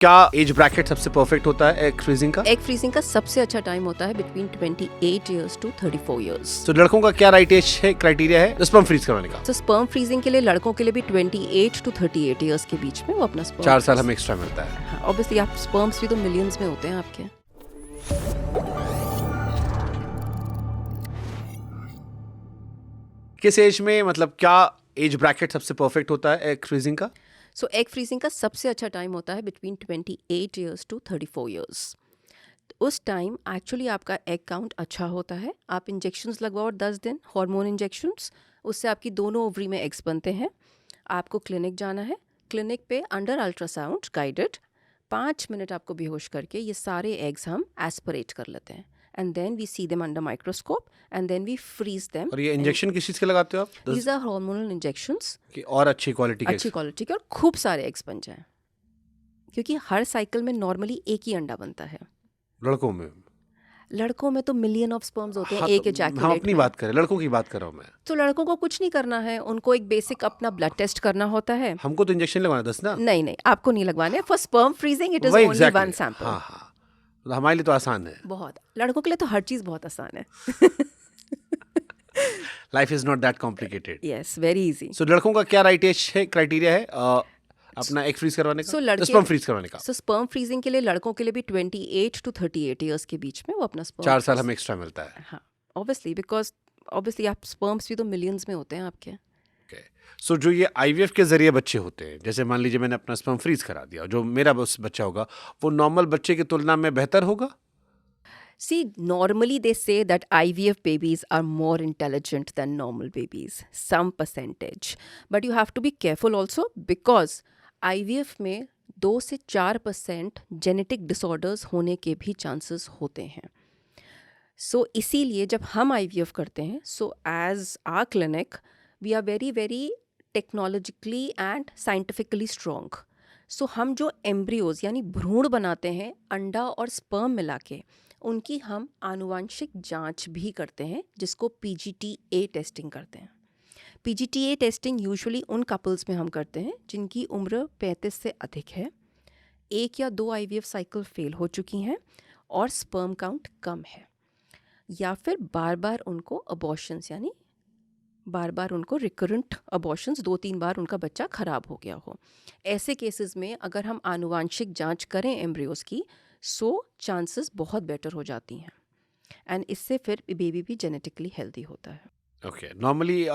क्या age bracket सबसे perfect होता है एग फ्रीजिंग का? एग फ्रीजिंग का सबसे अच्छा टाइम होता है बिटवीन 28 ईयर्स टू 34 ईयर्स। तो लड़कों का क्या राइट एज है, क्राइटेरिया है स्पर्म फ्रीज करवाने का? तो स्पर्म फ्रीजिंग के लिए लड़कों के लिए भी 28 टू 38 ईयर्स के बीच में वो अपना स्पर्म 4 साल हमें एक्स्ट्रा मिलता है। हाँ, ऑब्वियसली आप स्पर्म्स भी तो मिलियंस में होते हैं आपके। किस एज में, मतलब क्या एज ब्रैकेट सबसे परफेक्ट होता है एग फ्रीजिंग का? सो एग फ्रीजिंग का सबसे अच्छा टाइम होता है बिटवीन 28 ईयर्स टू 34 ईयर्स। उस टाइम एक्चुअली आपका एग काउंट अच्छा होता है। आप इंजेक्शंस लगवाओ 10 दिन, हार्मोन इंजेक्शंस, उससे आपकी दोनों ओवरी में एग्स बनते हैं। आपको क्लिनिक जाना है। क्लिनिक पे अंडर अल्ट्रासाउंड गाइडेड 5 मिनट आपको बेहोश करके ये सारे एग्स हम एस्पिरेट कर लेते हैं and then we see them under microscope and then we freeze them. और ये इंजेक्शन किस चीज के लगाते हो आप? दीज आर हार्मोनल इंजेक्शंस, कि और अच्छी क्वालिटी के? अच्छी क्वालिटी के और खूब सारे एग्स बन जाएं, क्योंकि हर साइकिल में नॉर्मली एक ही अंडा बनता है। लड़कों में? लड़कों में तो मिलियन ऑफ स्पर्म्स होते हैं हाँ, एक तो हम एजैकुलेट अपनी में। बात करें, लड़कों की बात कर रहा हूँ मैं। तो लड़कों को कुछ नहीं करना है, उनको एक बेसिक अपना ब्लड टेस्ट करना होता है। हमको तो इंजेक्शन लगवाना 10 ना। नहीं नहीं, आपको नहीं लगवाने। For sperm freezing it is वही ओनली वन एग्जैक्टली। सैंपल। हाँ हाँ, तो हमारे लिए तो आसान है। बहुत, लड़कों के लिए तो हर चीज बहुत आसान है। Life is not that complicated. Yes, very easy. So लड़कों का क्या राइट एज है, क्राइटेरिया है अपना एग फ्रीज करवाने का? सो लड़के स्पर्म फ्रीज करवाने का? सो स्पर्म फ्रीजिंग के लिए लड़कों के लिए भी 28 टू 38 ईयर्स के बीच में वो अपना स्पर्म 4 साल हमें एक्स्ट्रा मिलता है। हाँ, ऑब्वियसली, बिकॉज ऑब्वियसली आप स्पर्म्स भी तो मिलियंस में होते हैं आपके। सो जो ये आईवीएफ के जरिए बच्चे होते हैं, जैसे मान लीजिए मैंने अपना स्पर्म फ्रीज करा दिया, जो मेरा बच्चा होगा वो नॉर्मल बच्चे की तुलना में बेहतर होगा? See, normally they say that IVF babies are more intelligent than normal babies, some percentage. But you have to be careful also because IVF में 2 से 4% जेनेटिक डिसऑर्डर्स होने के भी चांसेस होते हैं। सो इसीलिए जब हम IVF करते हैं, so as our clinic we are very very technologically and scientifically strong. So हम जो एम्ब्रियोज यानी भ्रूण बनाते हैं अंडा और स्पर्म मिला के, उनकी हम आनुवांशिक जांच भी करते हैं, जिसको PGTA टेस्टिंग करते हैं। PGTA टेस्टिंग यूजुअली उन कपल्स में हम करते हैं जिनकी उम्र 35 से अधिक है, 1 या 2 IVF साइकिल फेल हो चुकी हैं और स्पर्म काउंट कम है, या फिर बार बार उनको अबॉर्शंस यानी बार बार उनको रिकरेंट अबॉर्शंस 2-3 बार उनका बच्चा ख़राब हो गया हो। ऐसे केसेस में अगर हम आनुवांशिक जांच करें एम्ब्रियोज की, सो चांसेस बहुत बेटर हो जाती हैं एंड इससे फिर बेबी भी जेनेटिकली हेल्दी होता है। ओके, नॉर्मली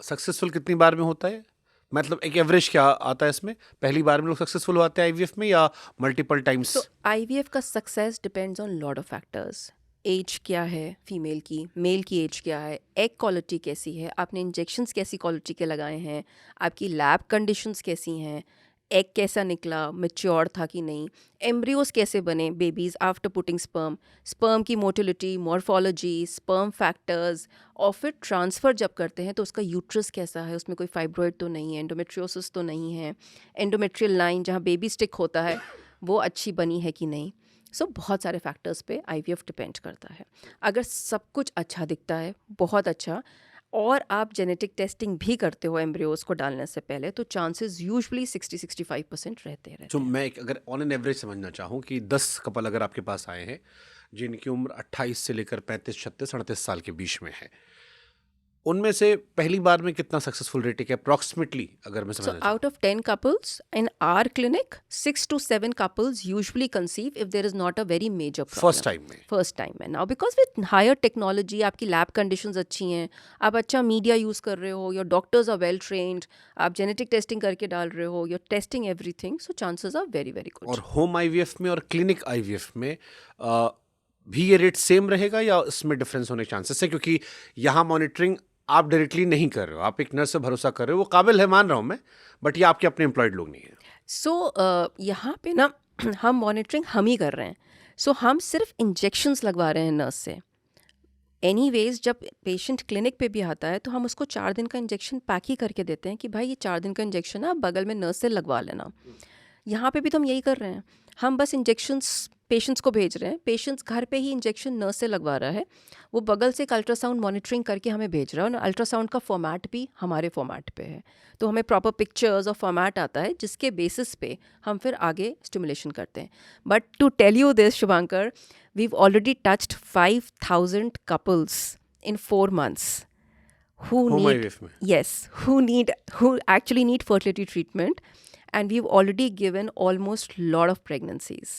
सक्सेसफुल कितनी बार में होता है? मतलब एक एवरेज क्या आता है इसमें? पहली बार में लोग सक्सेसफुल होते हैं आईवीएफ में या मल्टीपल टाइम्स? तो IVF का success depends on lot of factors. Age क्या है फीमेल की, मेल की एज क्या है, एग क्वालिटी कैसी है, आपने इंजेक्शंस कैसी क्वालिटी के लगाए हैं, आपकी लैब कंडीशंस कैसी हैं, एग कैसा निकला, मैच्योर था कि नहीं, एम्ब्रियोज कैसे बने babies after putting sperm, sperm की मोटिलिटी, मॉर्फोलॉजी, स्पर्म फैक्टर्स, और फिर ट्रांसफ़र जब करते हैं तो उसका यूट्रस कैसा है, उसमें कोई फाइब्रॉइड तो नहीं है, एंडोमेट्रियोसिस तो नहीं है, एंडोमेट्रियल लाइन जहाँ बेबी स्टिक होता है वो अच्छी बनी है कि नहीं। सो बहुत सारे फैक्टर्स पे IVF डिपेंड करता है। अगर सब कुछ अच्छा दिखता है, बहुत अच्छा, और आप जेनेटिक टेस्टिंग भी करते हो एम्ब्रियोज को डालने से पहले, तो चांसेस यूजुअली 60-65% रहते हैं। जो मैं अगर ऑन एन एवरेज समझना चाहूँ कि 10 कपल अगर आपके पास आए हैं जिनकी उम्र 28 से लेकर 35, 36, 38 साल के बीच में है, उनमें से पहली बार में कितना सक्सेसफुल रेट है अप्रॉक्सीमेटली, अगर मैं So समझना चाहूँ? out of 10 couples in our clinic, 6 to 7 couples usually conceive if there is not a very major problem. First time में? फर्स्ट टाइम में। Now because with higher technology आपकी lab conditions अच्छी हैं, आप अच्छा मीडिया यूज़ कर रहे हो, your doctors are well trained, आप जेनेटिक टेस्टिंग करके डाल रहे हो, your testing everything, so chances are very very good. और होम आईवीएफ में और क्लिनिक आईवीएफ में भी ये रेट सेम रहेगा या इसमें डिफरेंस होने के चांसेस है? क्योंकि यहाँ मॉनिटरिंग आप डायरेक्टली नहीं कर रहे हो, आप एक नर्स से भरोसा कर रहे हो, वो काबिल है मान रहा हूँ मैं, बट ये आपके अपने एम्प्लॉयड लोग नहीं है। सो यहाँ पे ना हम मॉनिटरिंग हम ही कर रहे हैं। सो हम सिर्फ इंजेक्शंस लगवा रहे हैं नर्स से। एनीवेज जब पेशेंट क्लिनिक पे भी आता है तो हम उसको 4 दिन का इंजेक्शन पैक ही करके देते हैं कि भाई ये 4 दिन का इंजेक्शन है, आप बगल में नर्स से लगवा लेना। यहाँ पे भी तो हम यही कर रहे हैं, हम बस इंजेक्शंस पेशेंट्स को भेज रहे हैं, पेशेंट्स घर पे ही इंजेक्शन नर्स से लगवा रहा है, वो बगल से एक अल्ट्रासाउंड मॉनिटरिंग करके हमें भेज रहा है, और अल्ट्रासाउंड का फॉर्मेट भी हमारे फॉर्मेट पे है, तो हमें प्रॉपर पिक्चर्स और फॉर्मेट आता है जिसके बेसिस पे हम फिर आगे स्टिमुलेशन करते हैं. But to tell you this, Shubhankar, we've already touched 5,000 couples in 4 months who Home need IVF में. yes, who actually need fertility treatment, and we've already given almost lot of pregnancies.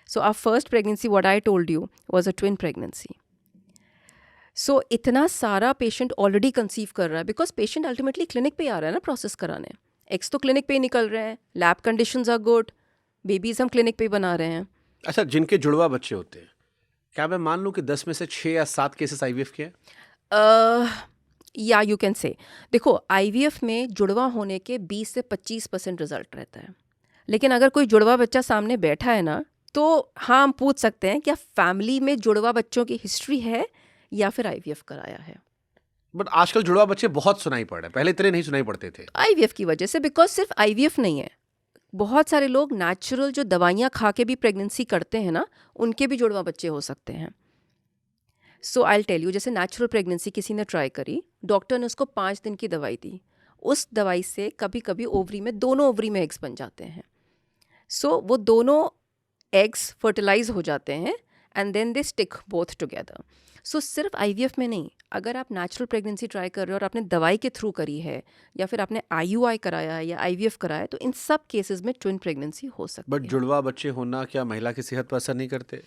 So our first pregnancy, what I told you, was a twin pregnancy. So इतना सारा patient already conceive कर रहा है, because patient ultimately clinic पे ही आ रहा है ना process कराने. एग्स तो क्लिनिक पे ही निकल रहे हैं, lab conditions are good, babies हम क्लिनिक पे ही बना रहे हैं. अच्छा, जिनके जुड़वा बच्चे होते हैं, क्या मैं मान लूँ कि 10 में से 6 या 7 केसेस आईवीएफ के हैं? या यू कैन से, देखो आईवीएफ में जुड़वा होने के 20 से 25% रिजल्ट रहता है, लेकिन अगर कोई जुड़वा बच्चा सामने बैठा है ना, तो हाँ हम पूछ सकते हैं क्या फैमिली में जुड़वा बच्चों की हिस्ट्री है या फिर आईवीएफ कराया है. बट आजकल जुड़वा बच्चे बहुत सुनाई पड़ रहे हैं, पहले इतने नहीं सुनाई पड़ते थे. आईवीएफ की वजह से, बिकॉज सिर्फ आईवीएफ नहीं है, बहुत सारे लोग नेचुरल जो दवाइयाँ खा के भी प्रेगनेंसी करते हैं ना, उनके भी जुड़वा बच्चे हो सकते हैं. सो आई टेल यू, जैसे नेचुरल प्रेगनेंसी किसी ने ट्राई करी, डॉक्टर ने उसको 5 दिन की दवाई दी, उस दवाई से कभी कभी ओवरी में, दोनों ओवरी में एग्स बन जाते हैं. सो वो दोनों एग्स फर्टिलाइज हो जाते हैं and then they stick both together. So सिर्फ आईवीएफ में नहीं, अगर आप नेचुरल प्रेगनेंसी ट्राई कर रहे हो और आपने दवाई के थ्रू करी है, या फिर आपने आईयूआई कराया है या आईवीएफ कराया है, तो इन सब केसेस में ट्विन प्रेगनेंसी हो सकती बट है. जुड़वा बच्चे होना क्या महिला की सेहत पर असर नहीं करते?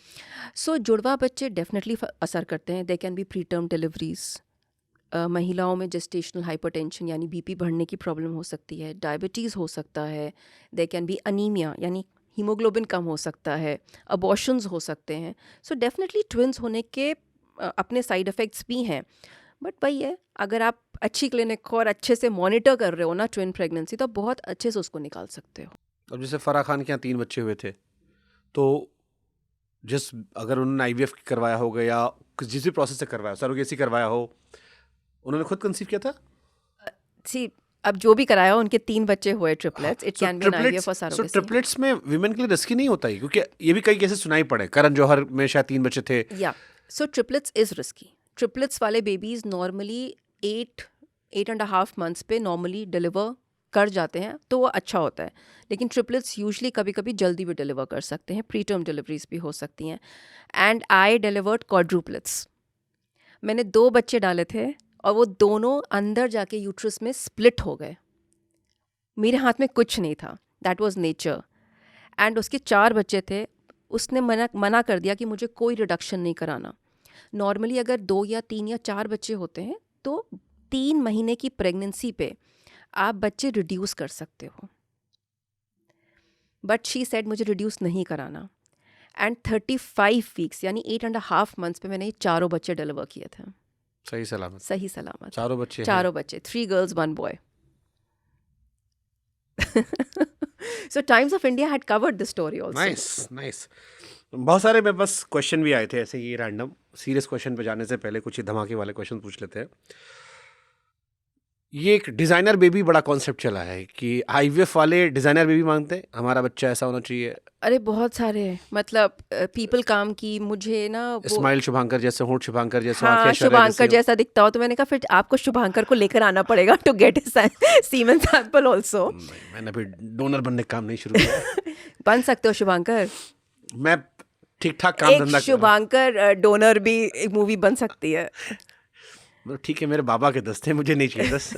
सो जुड़वा बच्चे डेफिनेटली असर करते हैं. They can be pre term deliveries. महिलाओं में जेस्टेशनल हाइपरटेंशन यानी बीपी बढ़ने की प्रॉब्लम हो सकती है, डायबिटीज़ हो सकता है, दे कैन बी अनीमिया यानी हीमोग्लोबिन कम हो सकता है, अबॉर्शंस हो सकते हैं. सो डेफिनेटली ट्विन्स होने के अपने साइड इफ़ेक्ट्स भी हैं. बट वही है, अगर आप अच्छी क्लिनिक और अच्छे से मॉनिटर कर रहे हो ना ट्विन प्रेगनेंसी, तो आप बहुत अच्छे से उसको निकाल सकते हो. अब जैसे फराह खान के यहाँ 3 बच्चे हुए थे, तो अगर उन्होंने आईवीएफ करवाया होगा या जिस भी प्रोसेस से करवाया, सरोगेसी करवाया हो, उन्होंने खुद कंसीव किया था? सी, अब जो भी कराया हो, उनके 3 बच्चे हुए triplets. It can be N IVF और सरोगेसी. ट्रिपलेट्स में विमेन के लिए रिस्की नहीं होता ही, क्योंकि ये भी कई केसेस सुनाई पड़े. करण जौहर में शायद 3 बच्चे थे. या सो ट्रिपलेट्स इज रिस्की. ट्रिपलेट्स वाले बेबीज नॉर्मली 8.5 मंथ्स पे नॉर्मली डिलीवर कर जाते हैं, तो वो अच्छा होता है. लेकिन ट्रिपलेट्स यूजली कभी कभी जल्दी भी डिलीवर कर सकते हैं, प्री टर्म डिलीवरीज भी हो सकती हैं. And I delivered quadruplets. मैंने 2 बच्चे डाले थे और वो दोनों अंदर जाके यूट्रस में स्प्लिट हो गए. मेरे हाथ में कुछ नहीं था, दैट वाज नेचर. एंड उसके 4 बच्चे थे. उसने मना कर दिया कि मुझे कोई रिडक्शन नहीं कराना. नॉर्मली अगर 2 या 3 या 4 बच्चे होते हैं, तो 3 महीने की प्रेगनेंसी पे आप बच्चे रिड्यूस कर सकते हो. बट शी सेड मुझे रिड्यूस नहीं कराना. एंड 35 वीक्स यानी 8.5 मंथ्स पे मैंने ये 4 बच्चे डिलीवर किए थे. सही सलामत? सही सलामत. चारों बच्चे हैं? चारों बच्चे, 3 girls 1 boy. So Times of India had covered this story also. Nice. बहुत सारे मेरे पास क्वेश्चन भी आए थे ऐसे ही रैंडम. सीरियस क्वेश्चन पे जाने से पहले कुछ ही धमाके वाले क्वेश्चन पूछ लेते हैं. ये एक डिजाइनर बेबी बड़ा कॉन्सेप्ट चला है कि आईवीएफ वाले डिजाइनर बेबी मांगते हैं, हमारा बच्चा ऐसा होना चाहिए. अरे बहुत सारे, मतलब पीपल काम की, मुझे ना वो स्माइल शुभांकर जैसे, होंठ शुभांकर जैसे, हाँ आंखें ऐश्वर्या शुभांकर जैसी हो. जैसा दिखता हो. तो मैंने कहा फिर आपको शुभांकर को लेकर आना पड़ेगा to get semen sample also. नहीं, मैंने अभी डोनर बनने का काम नहीं शुरू किया. बन सकते हो शुभांकर. मैं ठीक ठाक काम एक धंधा शुभांकर डोनर भी एक मूवी बन सकती है. ठीक है, मेरे बाबा के 10 थे, मुझे नहीं चाहिए 10.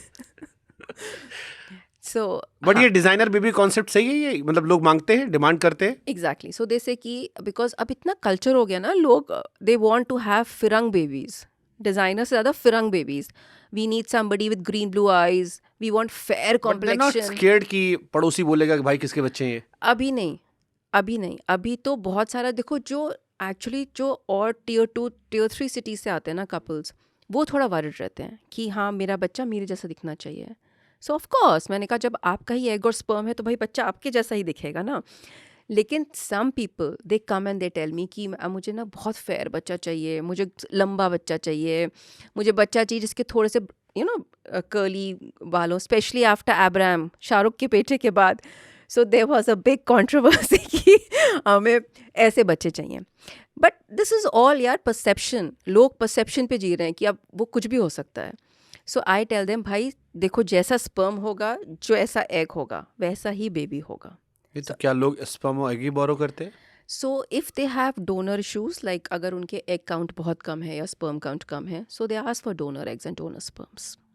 सो बट ये डिजाइनर बेबी कॉन्सेप्ट सही है, ये मतलब लोग मांगते हैं, डिमांड करते हैं. एग्जैक्टली. सो दे से कि बिकॉज अब इतना कल्चर हो गया ना, लोग दे वांट टू हैव फिरंग बेबीज. डिजाइनर से ज़्यादा फिरंग babies. We need somebody with green blue eyes, we want fair but they not complexion. Scared कि पड़ोसी बोलेगा कि भाई किसके बच्चे हैं ये. अभी नहीं. अभी तो बहुत सारा देखो, जो एक्चुअली जो और टियर 2 टियर 3 सिटीज़ से आते हैं ना कपल्स, वो थोड़ा वरिड रहते हैं कि हाँ मेरा बच्चा मेरे जैसा दिखना चाहिए. सो ऑफ कोर्स मैंने कहा जब आपका ही एग और स्पर्म है तो भाई बच्चा आपके जैसा ही दिखेगा ना. लेकिन some people they come and they tell me कि मुझे ना बहुत फेयर बच्चा चाहिए, मुझे लंबा बच्चा चाहिए, मुझे बच्चा चाहिए जिसके थोड़े से कर्ली बालों, स्पेशली आफ्टर अब्राहम, शाहरुख के बेटे के बाद. So there was a big controversy कि हमें ऐसे बच्चे चाहिए. बट दिस इज़ ऑल यार परसेप्शन. लोग परसेप्शन पे जी रहे हैं कि अब वो कुछ भी हो सकता है. सो आई टेल देम भाई देखो जैसा स्पर्म होगा जो ऐसा एग होगा वैसा ही बेबी होगा. ये तो क्या लोग स्पर्म और एग ही बोरो करते हैं? So if they have donor issues like अगर उनके एग काउंट बहुत कम है या स्पर्म काउंट कम है so they ask for donor eggs and donor sperms.